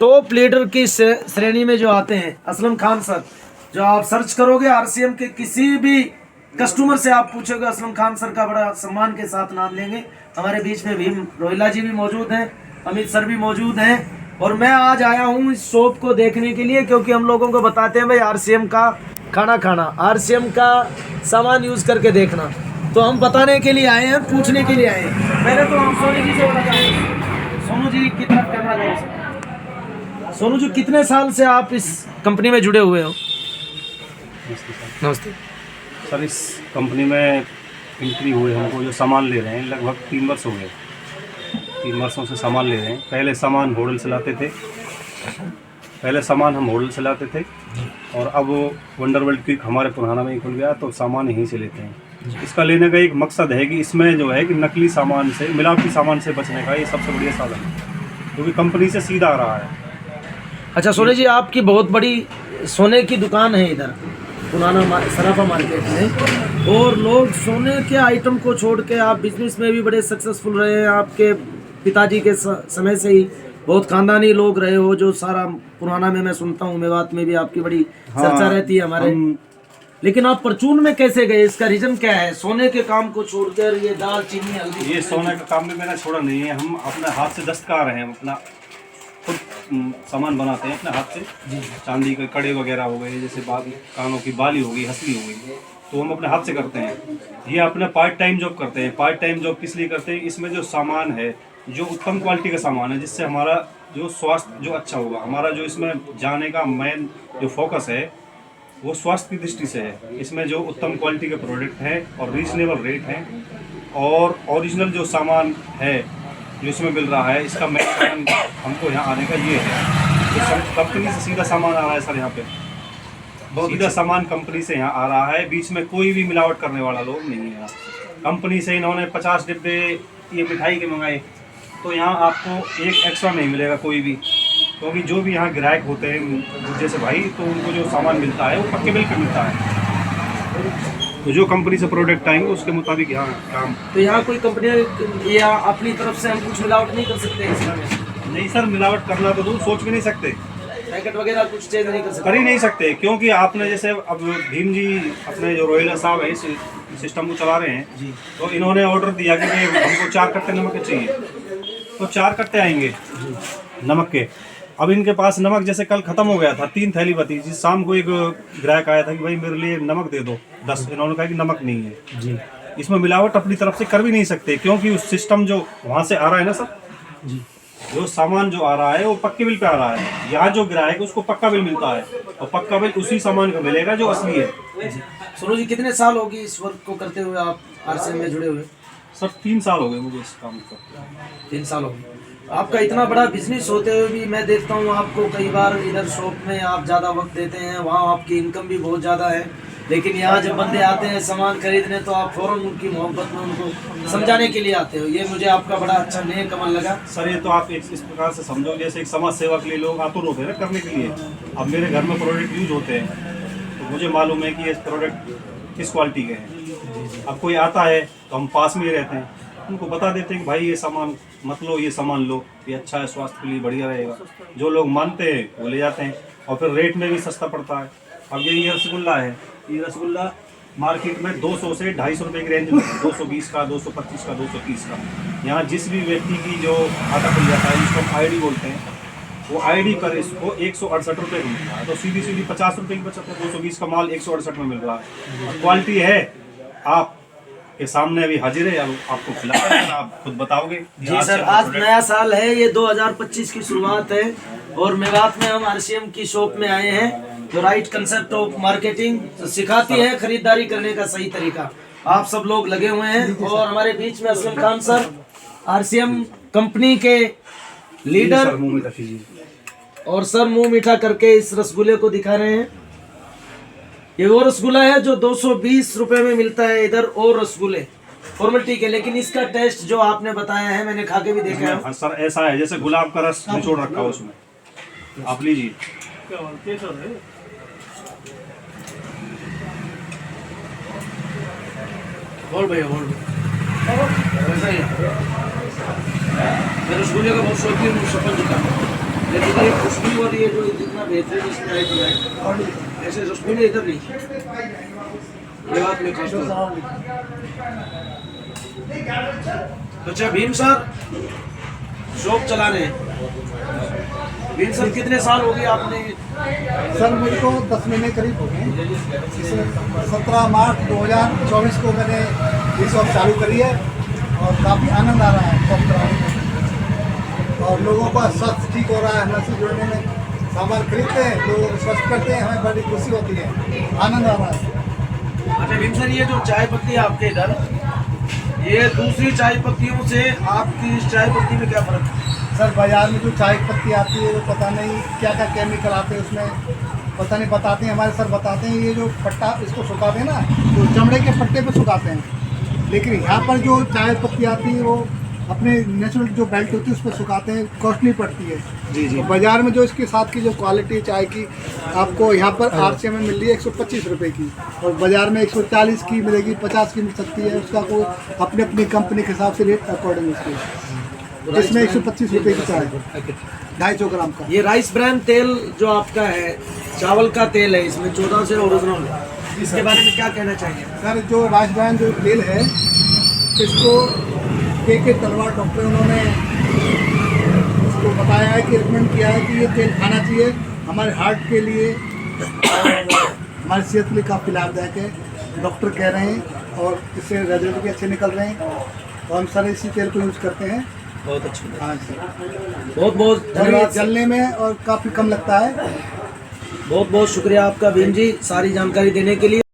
Top leader की श्रेणी में जो आते हैं असलम खान सर, जो आप सर्च करोगे आरसीएम के किसी भी कस्टमर से आप पूछोगे, असलम खान सर का बड़ा सम्मान के साथ नाम लेंगे। हमारे बीच में भीम रोहिला जी भी मौजूद हैं, अमित सर भी मौजूद हैं, और मैं आज आया हूँ इस शॉप को देखने के लिए, क्योंकि हम लोगों को बताते हैं भाई आरसीएम का खाना खाना, आरसीएम का सामान यूज़ करके देखना। तो हम बताने के लिए आए हैं, पूछने के लिए आए हैं। पहले तो हम सोनू जी से बताएं, सोनू जी की तरफ कैमरा करो। सोनू जी, कितने साल से आप इस कंपनी में जुड़े हुए हो? नमस्ते सर। इस कंपनी में एंट्री हुए हमको जो सामान ले रहे हैं लगभग 3 वर्ष हो गए। 3 वर्षों से सामान ले रहे हैं। पहले सामान होटल से लाते थे, और अब वंडर वर्ल्ड क्विक हमारे पुराना में ही खुल गया तो सामान यहीं से लेते हैं। इसका लेने का एक मकसद है कि इसमें जो है कि नकली सामान से, मिलावटी सामान से बचने का ये सबसे बढ़िया साधन है, क्योंकि कंपनी से सीधा आ रहा है। अच्छा सोनू जी, आपकी बहुत बड़ी सोने की दुकान है इधर पुराना सराफा मार्केट में, और लोग सोने के आइटम को छोड़ के आप बिजनेस में भी बड़े सक्सेसफुल रहे हैं। आपके पिताजी के समय से ही बहुत खानदानी लोग रहे हो, जो सारा पुराना में मैं सुनता हूँ, मेवात में भी आपकी बड़ी चर्चा रहती है हमारे। लेकिन आप परचून में कैसे गए? इसका रीजन क्या है? सोने के काम को छोड़कर ये दाल चीनी हल्दी? ये सोने का काम भी मैंने छोड़ा नहीं है। हम अपने हाथ से दस्तकार हैं, हम अपना खुद सामान बनाते हैं अपने हाथ से। चांदी के कड़े वगैरह हो गए, जैसे कानों की बाली हो गई, हंसली हो गई, तो हम अपने हाथ से करते हैं। ये अपने पार्ट टाइम जॉब करते हैं। पार्ट टाइम जॉब किस लिए करते हैं? इसमें जो सामान है, जो उत्तम क्वालिटी का सामान है, जिससे हमारा जो स्वास्थ्य जो अच्छा होगा, हमारा जो इसमें जाने का मेन जो फोकस है वो स्वास्थ्य की दृष्टि से है। इसमें जो उत्तम क्वालिटी के प्रोडक्ट हैं और रीजनेबल रेट हैं, और ओरिजिनल जो सामान है जो इसमें मिल रहा है, इसका मेन कारण हमको यहाँ आने का ये है। तो कंपनी से सीधा सामान आ रहा है सर, यहाँ पे सीधा सामान कंपनी से यहाँ आ रहा है। बीच में कोई भी मिलावट करने वाला लोग नहीं है यहाँ। कंपनी से इन्होंने 50 डिब्बे ये मिठाई के मंगाए, तो यहाँ आपको एक एक्स्ट्रा नहीं मिलेगा कोई भी, क्योंकि जो भी यहाँ ग्राहक होते हैं जैसे भाई, तो उनको जो सामान मिलता है वो पक्के बिल पे मिलता है। तो जो कंपनी से प्रोडक्ट आएंगे उसके मुताबिक यहाँ काम। तो यहाँ कोई कंपनी या अपनी तरफ से हम कुछ मिलावट नहीं कर सकते इसमें? नहीं सर, मिलावट करना तो दूर सोच भी नहीं सकते। पैकेट वगैरह कुछ चेंज नहीं कर ही नहीं सकते, क्योंकि आपने जैसे अब भीम जी अपने जो रोहिला साहब है इस सिस्टम को चला रहे हैं जी, तो इन्होंने ऑर्डर दिया कि हमको 4 कट्टे नमक के चाहिए, तो 4 कट्टे आएंगे नमक के। अब इनके पास नमक जैसे कल खत्म हो गया था, 3 थैली बची। जिस शाम को एक ग्राहक आया था कि भाई मेरे लिए नमक दे दो 10, इन्होंने कहा कि नमक नहीं है जी। इसमें मिलावट अपनी तरफ से कर भी नहीं सकते, क्योंकि उस सिस्टम जो वहाँ से आ रहा है ना सर जी, जो सामान जो आ रहा है वो पक्के बिल पे आ रहा है। यहाँ जो ग्राहक है उसको पक्का बिल मिलता है, और पक्का बिल उसी सामान का मिलेगा जो असली है। सोनू जी, कितने साल होगी इस वर्क को करते हुए आप आरसीएम में जुड़े हुए? सर 3 साल हो गए मुझे इस काम को। 3 साल हो गए। आपका इतना बड़ा बिजनेस होते हुए भी मैं देखता हूँ आपको कई बार इधर शॉप में आप ज़्यादा वक्त देते हैं, वहाँ आपकी इनकम भी बहुत ज़्यादा है, लेकिन यहाँ जब बंदे आते हैं सामान खरीदने तो आप फ़ौरन उनकी मोहब्बत में उनको समझाने के लिए आते हो। ये मुझे आपका बड़ा अच्छा नेक अमल लगा सर। ये तो आप इस प्रकार से समझो, जैसे एक समाज सेवा के लिए लोग आतुर होते हैं ना करने के लिए। अब मेरे घर में प्रोडक्ट यूज होते हैं, तो मुझे मालूम है कि ये प्रोडक्ट किस क्वालिटी के हैं। अब कोई आता है तो हम पास में ही रहते हैं, उनको बता देते हैं कि भाई ये सामान मत लो, ये सामान लो, ये अच्छा है, स्वास्थ्य के लिए बढ़िया रहेगा। जो लोग मानते हैं वो ले जाते हैं, और फिर रेट में भी सस्ता पड़ता है। अब ये रसगुल्ला है, ये रसगुल्ला मार्केट में 200 से 250 रुपये की रेंज में, 220 का, 225 का, 230 का। यहाँ जिस भी व्यक्ति की जो खाता खुल जाता है, जिसको आईडी बोलते हैं, वो आईडी पर इसको 168 रुपये का मिल रहा है। तो सीधी 50 रुपये की बचत है। 220 का माल 168 में मिल रहा है। क्वालिटी है, आप के सामने अभी हाजिर है, अब आपको खिलाते हैं, आप खुद बताओगे। जी सर, आज नया साल है, ये 2025 की शुरुआत है, और मेवात में हम आरसीएम की शॉप में आए हैं, जो राइट कंसेप्ट ऑफ मार्केटिंग सिखाती है खरीदारी करने का सही तरीका। आप सब लोग लगे हुए हैं, और हमारे बीच में Aslam Khan sir RCM company के लीडर, और सर मुंह मीठा करके इस रसगुल्ले को दिखा रहे हैं। ये वो रसगुल्ला है जो 220 रुपए में मिलता है इधर, और रसगुल्ले फॉर्मेलिटी के, लेकिन इसका टेस्ट जो आपने बताया है मैंने खा के भी देखा है। हाँ सर, ऐसा है जैसे गुलाब का रस निचोड़ रखा है उसमें, आप लीजिए। बोल भैया बोल, वैसा ही मैं रसगुल्ले का बहुत शौकीन हूँ, सफल चुका, लेकिन ये खुशबू और ये जो जितना बेहतरीन इसमें आइटम है, और ऐसे खुशबू नहीं इधर नहीं, ये बात मैं कहता हूँ। अच्छा भीम सर शॉप चला रहे हैं, भीम सर कितने साल हो गए आपने? सर मुझको 10 महीने करीब हो गए। 17 मार्च 2024 को मैंने ये शॉप चालू करी है और काफ़ी आनंद आ रहा है शॉप चलाने में, और लोगों का स्वास्थ्य ठीक हो रहा है। हमसे जुड़ने में सामान खरीदते हैं, लोग स्वस्थ करते हैं, हमें बड़ी खुशी होती है, आनंद आ रहा है। अच्छा भीम सर ये जो चाय पत्ती है आपके इधर, ये दूसरी चाय पत्तियों से आपकी इस चाय पत्ती में क्या फर्क है? सर बाजार में जो चाय पत्ती आती है वो पता नहीं क्या क्या केमिकल आते हैं उसमें, पता नहीं बताते हैं। हमारे सर बताते हैं ये जो पट्टा इसको सुखाते हैं ना, तो चमड़े के पट्टे पे सुखाते हैं, लेकिन यहाँ पर जो चाय पत्ती आती है वो अपने नेचुरल जो बेल्ट होती है उस पर सुखाते हैं, कॉस्टली पड़ती है। जी जी। तो बाजार में जो इसके साथ की जो क्वालिटी चाय की आपको यहाँ पर RCM में मिल रही है 125 रुपये की, और बाजार में 140 की मिलेगी, 50 की मिल सकती है। उसका को अपनी अपनी कंपनी के हिसाब से रेट अकॉर्डिंग उसके, इसमें 125 रुपये की चाय 250 ग्राम का। ये राइस ब्रांड तेल जो आपका है, चावल का तेल है, इसमें 14 से ओरिजिनल है, इसके बारे में क्या कहना चाहिए? सर जो राइस ब्रांड जो तेल है इसको के तलवार डॉक्टर उन्होंने इसको बताया है कि रिकमेंड किया है कि ये तेल खाना चाहिए हमारे हार्ट के लिए और हमारी सेहत के लिए काफ़ी लाभदायक है, डॉक्टर कह रहे हैं, और इससे रिजल्ट भी अच्छे निकल रहे हैं, और हम सर इसी तेल को यूज़ करते हैं। बहुत अच्छी बात। हाँ जी, बहुत बहुत धन्यवाद। जलने में और काफ़ी कम लगता है। बहुत बहुत शुक्रिया आपका भीम जी सारी जानकारी देने के लिए।